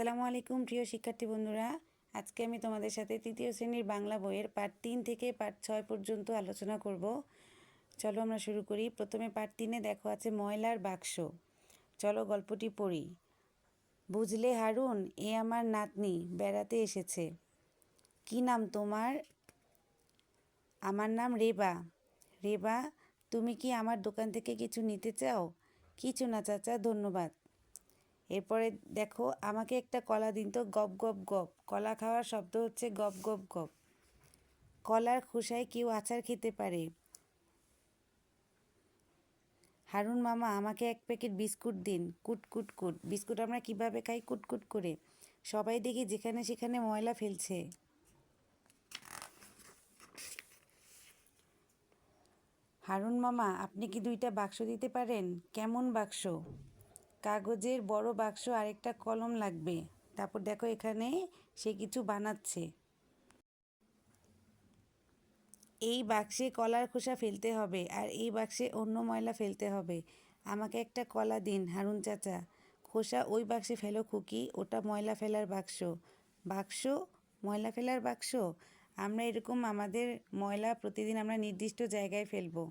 আসসালামু আলাইকুম প্রিয় শিক্ষার্থী বন্ধুরা। আজকে আমি তোমাদের সাথে তৃতীয় শ্রেণীর বাংলা বইয়ের পার্ট 3 থেকে পার্ট 6 পর্যন্ত আলোচনা করব। চলো আমরা শুরু করি। প্রথমে পার্ট 3-এ দেখো আছে ময়লার বাক্স। চলো গল্পটি পড়ি। বুঝলে হারুন, এ আমার নাতনি বেড়াতে এসেছে। কি নাম তোমার? আমার নাম রেবা। রেবা, তুমি কি আমার দোকান থেকে কিছু নিতে চাও? কিছু না চাচা, ধন্যবাদ। এরপরে দেখো, আমাকে একটা কলা দিন তো। গপ গপ গপ। কলা খাওয়ার শব্দ হচ্ছে গপ গপ গপ। কলার খোসায় কেউ আচার খেতে পারে। হারুন মামা, আমাকে এক প্যাকেট বিস্কুট দিন। কুট কুট কুট। বিস্কুট আমরা কিভাবে খাই? কুটকুট করে। সবাই দেখি যেখানে সেখানে ময়লা ফেলছে। হারুন মামা, আপনি কি 2টা বাক্স দিতে পারেন? কেমন বাক্স? কাগজের বড় বাক্স, আরেকটা কলম লাগবে। তারপর দেখো এখানে সে কিছু বানাচ্ছে। এই বাক্সে কলার খোসা ফেলতে হবে আর এই বাক্সে অন্য ময়লা ফেলতে হবে। আমাকে একটা কলা দিন হারুন চাচা। খোসা ওই বাক্সে ফেলো খুকি, ওটা ময়লা ফেলার বাক্স। বাক্স? ময়লা ফেলার বাক্স? আমরা এরকম আমাদের ময়লা প্রতিদিন আমরা নির্দিষ্ট জায়গায় ফেলবো।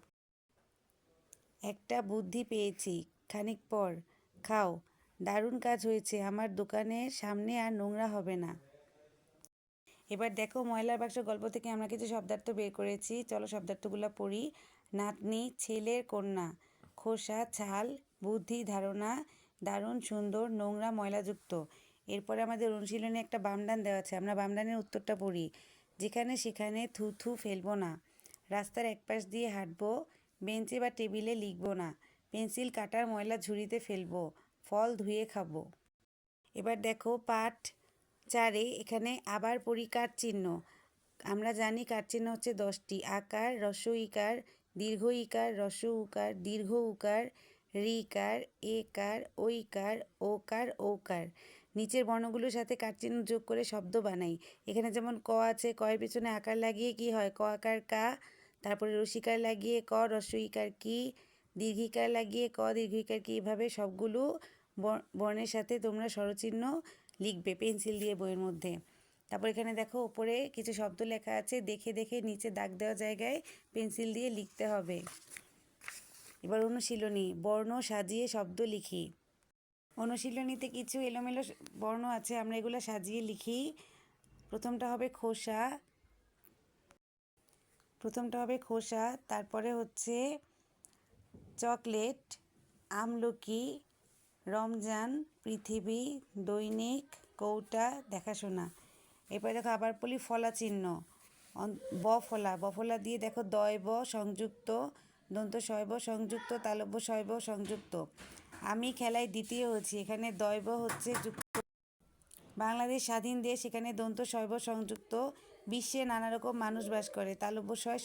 একটা বুদ্ধি পেয়েছি। খানিক পর খাও। দারুণ কাজ হয়েছে, আমার দোকানের সামনে আর নোংরা হবে না। এবার দেখো ময়লার বাক্স গল্প থেকে আমরা কিছু শব্দার্থ বের করেছি। চলো শব্দার্থগুলো পড়ি। নাতনি, ছেলের কন্যা। খোসা, ছাল। বুদ্ধি, ধারণা। দারুণ, সুন্দর, নোংরা, ময়লাযুক্ত। এরপরে আমাদের অনুশীলনে একটা বামডান দেওয়া আছে, আমরা বামডানের উত্তরটা পড়ি। যেখানে সেখানে থু থু ফেলবো না। রাস্তার একপাশ দিয়ে হাঁটবো। বেঞ্চে বা টেবিলে লিখবো না। পেন্সিল কাটার ময়লা ঝুড়িতে ফেলবো। ফল ধুয়ে খাবো। এবার দেখো পাঠ 4-এ এখানে আবার পড়ি কার চিহ্ন। আমরা জানি কার চিহ্ন হচ্ছে 10টি। আকার, হ্রস্ব ইকার, দীর্ঘ ইকার, হ্রস্ব উকার, দীর্ঘ উকার, ঋকার, একার, ঐকার, ওকার, ঔকার। নিচের বর্ণগুলোর সাথে কার চিহ্ন যোগ করে শব্দ বানাই। এখানে যেমন ক আছে, কয়ের পিছনে আকার লাগিয়ে কি হয়? ক আকার কা। তারপরে রসিকার লাগিয়ে ক, হ্রস্ব ইকার কি, দীর্ঘিকার লাগিয়ে ক, দীর্ঘিকার কি। এভাবে সবগুলো বর্ণের সাথে তোমরা স্বরচিহ্ন লিখবে পেন্সিল দিয়ে বইয়ের মধ্যে। তারপর এখানে দেখো উপরে কিছু শব্দ লেখা আছে, দেখে দেখে নিচে দাগ দেওয়া জায়গায় পেন্সিল দিয়ে লিখতে হবে। এবার অনুশীলনী, বর্ণ সাজিয়ে শব্দ লিখি। অনুশীলনীতে কিছু এলোমেলো বর্ণ আছে, আমরা এগুলো সাজিয়ে লিখি। প্রথমটা হবে খোসা, তারপরে হচ্ছে চকলেট, আমলকি, রমজান, পৃথিবী, দৈনিক, কৌটা, দেখাশোনা। এরপরে দেখো আবার বলি ফলা চিহ্ন। বফলা দিয়ে দেখো দয়ব সংযুক্ত, দন্ত শয়ব সংযুক্ত, তালব্য শয়ব সংযুক্ত। আমি খেলায় দ্বিতীয় হয়েছি, এখানে দয়ব হচ্ছে যুক্ত। বাংলাদেশ স্বাধীন দেশ, এখানে দন্ত শয়ব সংযুক্ত। বিশ্বে নানা রকম মানুষ বাস করে, তালব্য শয়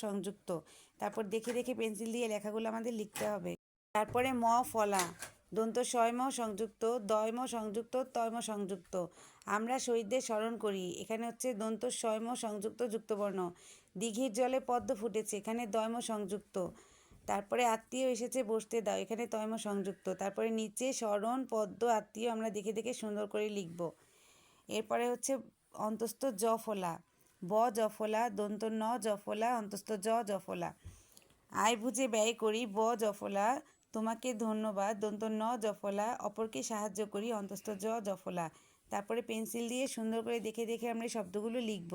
সংযুক্ত। তারপর দেখে দেখে পেন্সিল দিয়ে লেখাগুলো আমাদের লিখতে হবে। তারপরে ফলা, দন্ত শয়ম সংযুক্ত, দয়ম সংযুক্ত, তয়ম সংযুক্ত। আমরা শহীদদের স্মরণ করি, এখানে হচ্ছে দন্ত শয়ম সংযুক্ত যুক্তবর্ণ। দিঘির জলে পদ্ম ফুটেছে, এখানে দয়ম সংযুক্ত। তারপরে আত্মীয় এসেছে বসতে দাও, এখানে তয়ম সংযুক্ত। তারপরে নিচে স্মরণ, পদ্ম, আত্মীয় আমরা দেখে দেখে সুন্দর করে লিখব। এরপরে হচ্ছে অন্তস্থ জফলা, জফলা, দন্ত ন জফলা, অন্তস্থ জফলা। আয় বুঝে ব্যয় করি, জফলা। তোমাকে ধন্যবাদ, দন্ত ন জফলা। অপরকে সাহায্য করি, অন্তস্থ জফলা। তারপরে পেন্সিল দিয়ে সুন্দর করে দেখে দেখে আমরা এই শব্দগুলো লিখব।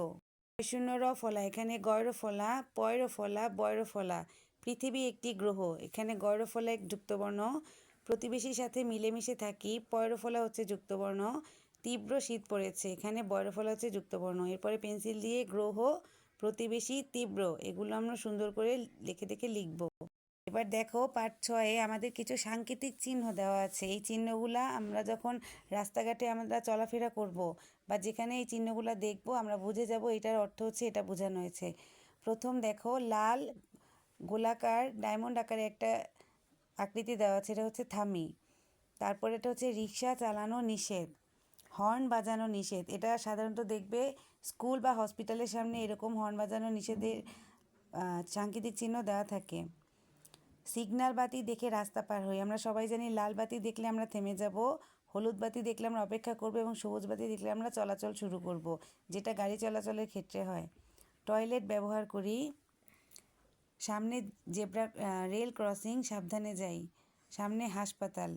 শূন্য র ফলা, এখানে গয়র ফলা, পয়র ফলা, বয়র ফলা। পৃথিবী একটি গ্রহ, এখানে গয়র ফলা এক যুক্তবর্ণ। প্রতিবেশীর সাথে মিলেমিশে থাকি, পয়র ফলা হচ্ছে যুক্তবর্ণ। তীব্র শীত পড়েছে, এখানে বয়র ফলা হচ্ছে যুক্তবর্ণ। এরপরে পেন্সিল দিয়ে গ্রহ, প্রতিবেশী, তীব্র, এগুলো আমরা সুন্দর করে লিখে দেখে লিখব। এবার দেখো পার্ট 6-এ আমাদের কিছু সাংকেতিক চিহ্ন দেওয়া আছে। এই চিহ্নগুলা আমরা যখন রাস্তাঘাটে আমরা চলাফেরা করব বা যেখানে এই চিহ্নগুলো দেখব আমরা বুঝে যাব এটার অর্থ হচ্ছে এটা বোঝানো হয়েছে। প্রথম দেখো লাল গোলাকার ডায়মন্ড আকারে একটা আকৃতি দেওয়া আছে, এটা হচ্ছে থামি। তারপরে এটা হচ্ছে রিক্সা চালানো নিষেধ, হর্ন বাজানো নিষেধ। এটা সাধারণত দেখবে স্কুল বা হসপিটালের সামনে এরকম হর্ন বাজানো নিষেধের সাংকেতিক চিহ্ন দেওয়া থাকে। সিগন্যাল বাতি দেখে রাস্তা পার হই, আমরা সবাই জানি লাল বাতি দেখলে আমরা থেমে যাব, হলুদ বাতি দেখলে আমরা অপেক্ষা করব এবং সবুজ বাতি দেখলে আমরা চলাচল শুরু করব, যেটা গাড়ি চলাচলের ক্ষেত্রে হয়। টয়লেট ব্যবহার করি। সামনে জেব্রা রেল ক্রসিং, সাবধানে যাই। সামনে হাসপাতাল।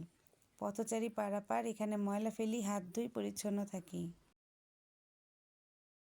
পথচারী পারাপার, এখানে ময়লা ফেলি, হাত ধুই, পরিচ্ছন্ন থাকি।